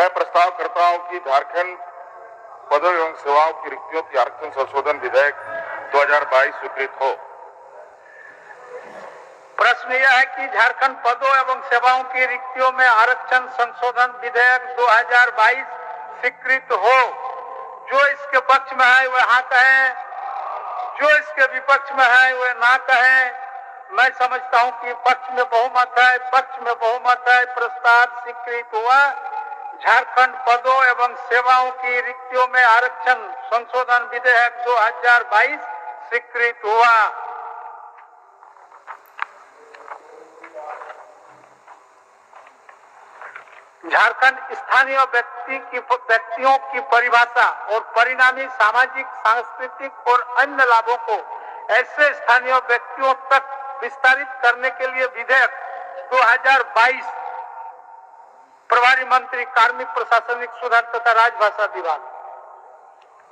मैं प्रस्ताव करता हूं कि झारखंड पदों एवं सेवाओं की रिक्तियों की आरक्षण संशोधन विधेयक 2022 स्वीकृत हो। प्रश्न यह है कि झारखंड पदों एवं सेवाओं की रिक्तियों में आरक्षण संशोधन विधेयक 2022 स्वीकृत हो। जो इसके पक्ष में है वह हाँ कहे, जो इसके विपक्ष में है वह ना कहे। मैं समझता हूं कि पक्ष में बहुमत है, पक्ष में बहुमत है। प्रस्ताव स्वीकृत हुआ। झारखंड पदों एवं सेवाओं की रिक्तियों में आरक्षण संशोधन विधेयक 2022 स्वीकृत हुआ। झारखंड स्थानीय व्यक्तियों की परिभाषा और परिणामी सामाजिक, सांस्कृतिक और अन्य लाभों को ऐसे स्थानीय व्यक्तियों तक विस्तारित करने के लिए विधेयक 2022 प्रभारी मंत्री कार्मिक प्रशासनिक सुधार तथा राजभाषा विभाग।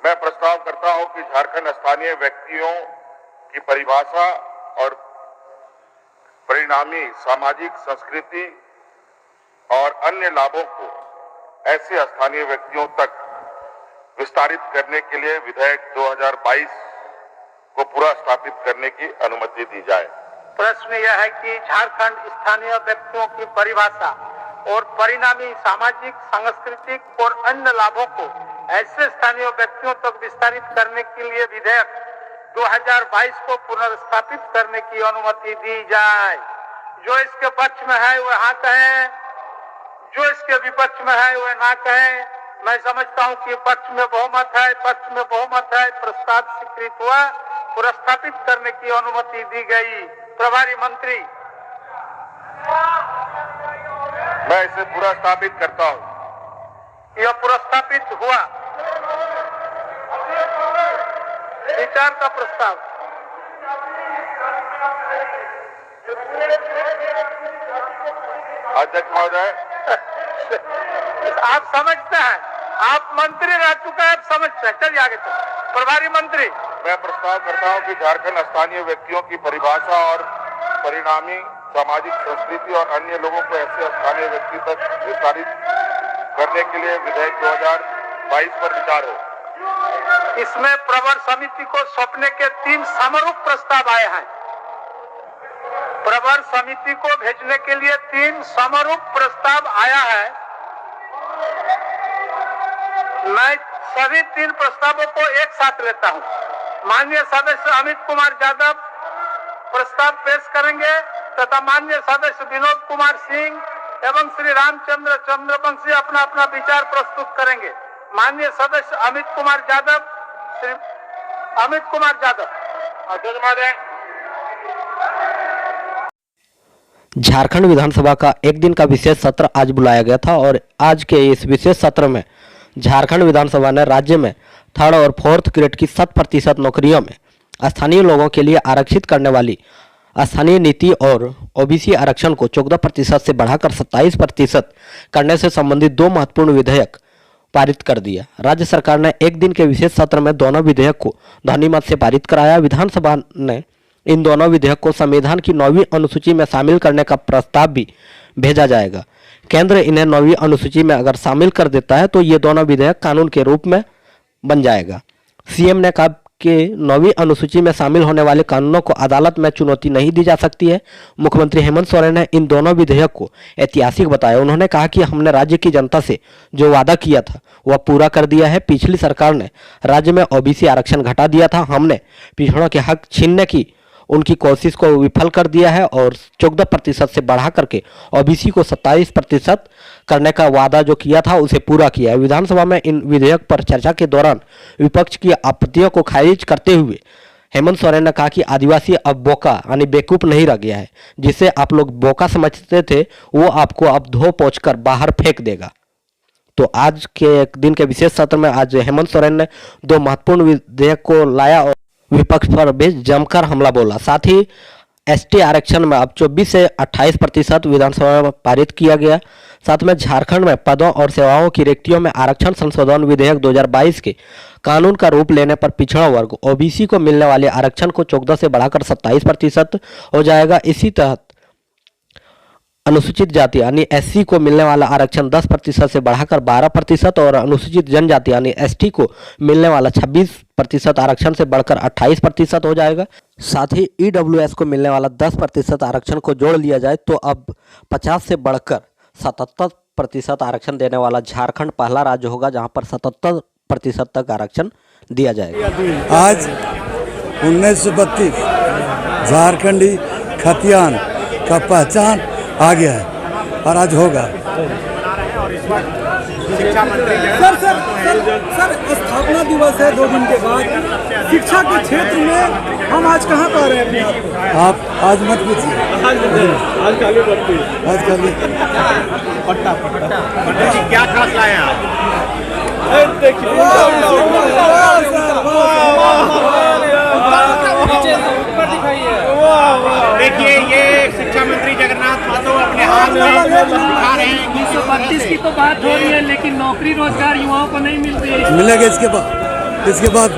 मैं प्रस्ताव करता हूं कि झारखंड स्थानीय व्यक्तियों की परिभाषा और परिणामी सामाजिक, संस्कृति और अन्य लाभों को ऐसे स्थानीय व्यक्तियों तक विस्तारित करने के लिए विधेयक 2022 को पूरा स्थापित करने की अनुमति दी जाए। प्रश्न यह है कि झारखंड स्थानीय व्यक्तियों की परिभाषा और परिणामी सामाजिक, सांस्कृतिक और अन्य लाभों को ऐसे स्थानीय व्यक्तियों तक विस्तारित करने के लिए विधेयक 2022 को पुनर्स्थापित करने की अनुमति दी जाए। जो इसके पक्ष में है वह हाँ कहे, जो इसके विपक्ष में है वह ना कहे। मैं समझता हूं कि पक्ष में बहुमत है, पक्ष में बहुमत है। प्रस्ताव स्वीकृत हुआ। पुनर्स्थापित करने की अनुमति दी गई। प्रभारी मंत्री। मैं इसे पूरा स्थापित करता हूं। यह पुनर्स्थापित हुआ। विचार का प्रस्ताव। अध्यक्ष महोदय, आप समझते हैं, आप मंत्री रह चुके हैं, आप समझते हैं। चलिए आगे चलो। प्रभारी मंत्री। मैं प्रस्ताव करता हूं कि झारखंड स्थानीय व्यक्तियों की परिभाषा और परिणामी सामाजिक, संस्कृति और अन्य लोगों को ऐसे स्थानीय व्यक्ति तक विस्तारित करने के लिए विधेयक 2022 पर विचार हो। इसमें प्रवर समिति को सौंपने के 3 समरूप प्रस्ताव आए हैं। प्रवर समिति को भेजने के लिए 3 समरूप प्रस्ताव आया है। मैं सभी 3 प्रस्तावों को एक साथ लेता हूं। माननीय सदस्य अमित कुमार यादव प्रस्ताव पेश करेंगे तथा माननीय सदस्य विनोद कुमार सिंह एवं श्री रामचंद्र चंद्रवंशी अपना अपना विचार प्रस्तुत करेंगे। माननीय सदस्य अमित कुमार यादव, श्री अमित कुमार यादव। अध्यक्ष महोदय, झारखंड विधानसभा का एक दिन का विशेष सत्र आज बुलाया गया था और आज के इस विशेष सत्र में झारखंड विधानसभा ने राज्य में 3rd और 4th ग्रेड की 100% नौकरियों में स्थानीय लोगों के लिए आरक्षित करने वाली स्थानीय नीति और ओबीसी आरक्षण को 14% से बढ़ाकर 27% करने से संबंधित 2 महत्वपूर्ण विधेयक पारित कर दिया। राज्य सरकार ने एक दिन के विशेष सत्र में दोनों विधेयक को ध्वनिमत से पारित कराया। विधानसभा ने इन दोनों विधेयक को संविधान की 9वीं अनुसूची में शामिल करने का प्रस्ताव भी भेजा जाएगा। केंद्र इन्हें 9वीं अनुसूची में अगर शामिल कर देता है तो ये दोनों विधेयक कानून के रूप में बन जाएगा। सीएम ने कहा कि 9वीं अनुसूची में शामिल होने वाले कानूनों को अदालत में चुनौती नहीं दी जा सकती है। मुख्यमंत्री हेमंत सोरेन ने इन दोनों विधेयक को ऐतिहासिक बताया। उन्होंने कहा कि हमने राज्य की जनता से जो वादा किया था वह पूरा कर दिया है। पिछली सरकार ने राज्य में ओबीसी आरक्षण घटा दिया था। हमने पिछड़ों के हक छीनने की उनकी कोशिश को विफल कर दिया है और 14% से बढ़ा करके ओबीसी को 27% करने का वादा जो किया था उसे पूरा किया है। विधानसभा में इन विधेयक पर चर्चा के दौरान विपक्ष की आपत्तियों को खारिज करते हुए हेमंत सोरेन ने कहा कि आदिवासी अब बोका यानी बेवकूफ नहीं रह गया है। जिसे आप लोग बोका समझते थे वो आपको अब धो पोंछ कर बाहर फेंक देगा। तो आज के एक दिन के विशेष सत्र में आज हेमंत सोरेन ने 2 महत्वपूर्ण विधेयक को लाया और विपक्ष पर भी जमकर हमला बोला। साथ ही एसटी आरक्षण में अब 24 से 28% विधानसभा में पारित किया गया। साथ में झारखंड में पदों और सेवाओं की रिक्तियों में आरक्षण संशोधन विधेयक 2022 के कानून का रूप लेने पर पिछड़ा वर्ग ओबीसी को मिलने वाले आरक्षण को 14 से बढ़ाकर 27% हो जाएगा। इसी तहत अनुसूचित जाति यानी एससी को मिलने वाला आरक्षण 10% से बढ़ाकर 12% और अनुसूचित जनजाति यानी एसटी को मिलने वाला 26% आरक्षण से बढ़कर 28% हो जाएगा। साथ ही ईडब्ल्यूएस को मिलने वाला 10% आरक्षण को जोड़ लिया जाए तो अब 50 से बढ़कर 77% आरक्षण देने वाला झारखंड पहला राज्य होगा जहां पर 77% तक आरक्षण दिया जाएगा। आज 1932 झारखंडी खतियान का पहचान आ गया है और आज होगा। सर स्थापना दिवस है 2 दिन के बाद, शिक्षा के क्षेत्र में हम आज कहाँ पा रहे हैं अपने आप को? आप आज मत पूछिए, आज खाली क्या खास लाए आप? देखिए ये शिक्षा मंत्री जगन्नाथ महतो अपने हाथ में दिखा रहे हैं। 1932 की तो बात हो रही है, लेकिन नौकरी रोजगार युवाओं को नहीं मिलती है। मिलेगा इसके बाद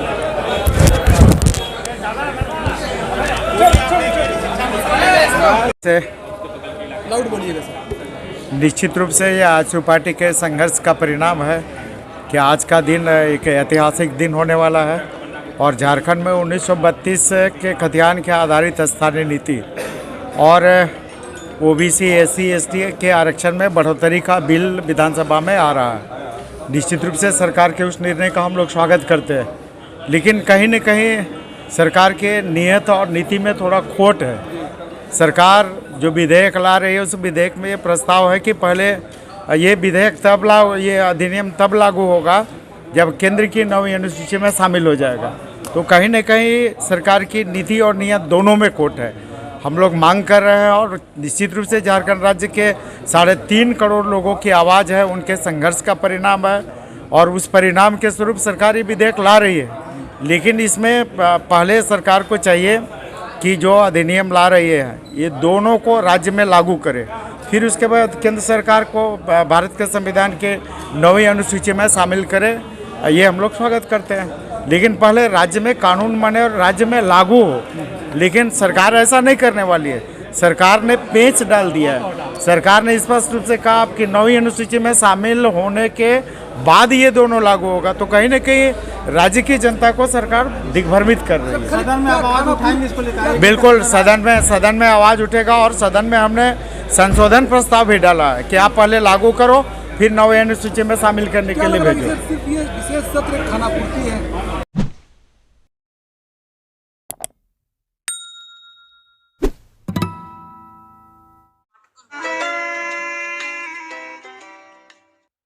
निश्चित रूप से यह आजसू पार्टी के संघर्ष का परिणाम है कि आज का दिन एक ऐतिहासिक दिन होने वाला है और झारखंड में 1932 के खतियान के आधारित स्थानीय नीति और ओबीसी एससी एसटी के आरक्षण में बढ़ोतरी का बिल विधानसभा में आ रहा है। निश्चित रूप से सरकार के उस निर्णय का हम लोग स्वागत करते हैं, लेकिन कहीं न कहीं सरकार के नियत और नीति में थोड़ा खोट है। सरकार जो विधेयक ला रही है उस विधेयक में ये प्रस्ताव है कि पहले ये विधेयक ये अधिनियम तब लागू होगा जब केंद्र की 9वीं अनुसूची में शामिल हो जाएगा। तो कहीं न कहीं सरकार की नीति और नियत दोनों में खोट है। हम लोग मांग कर रहे हैं और निश्चित रूप से झारखंड राज्य के 3.5 करोड़ लोगों की आवाज़ है, उनके संघर्ष का परिणाम है और उस परिणाम के स्वरूप सरकार ये विधेयक ला रही है। लेकिन इसमें पहले सरकार को चाहिए कि जो अधिनियम ला रही है ये दोनों को राज्य में लागू करे, फिर उसके बाद केंद्र सरकार को भारत के संविधान के 9वीं अनुसूची में शामिल करे। ये हम लोग स्वागत करते हैं, लेकिन पहले राज्य में कानून बने और राज्य में लागू हो। लेकिन सरकार ऐसा नहीं करने वाली है। सरकार ने पेंच डाल दिया है। सरकार ने स्पष्ट रूप से कहा कि 9वीं अनुसूची में शामिल होने के बाद ये दोनों लागू होगा। तो कहीं ना कहीं राज्य की जनता को सरकार दिग्भ्रमित कर रही है। सदन में आवाज उठाएंगे इसको लेकर? बिल्कुल सदन में आवाज़ उठेगा और सदन में हमने संशोधन प्रस्ताव भी डाला है कि आप पहले लागू करो फिर 9वीं अनुसूची में शामिल करने के लिए भेजो। विशेष सत्र खानापूर्ति है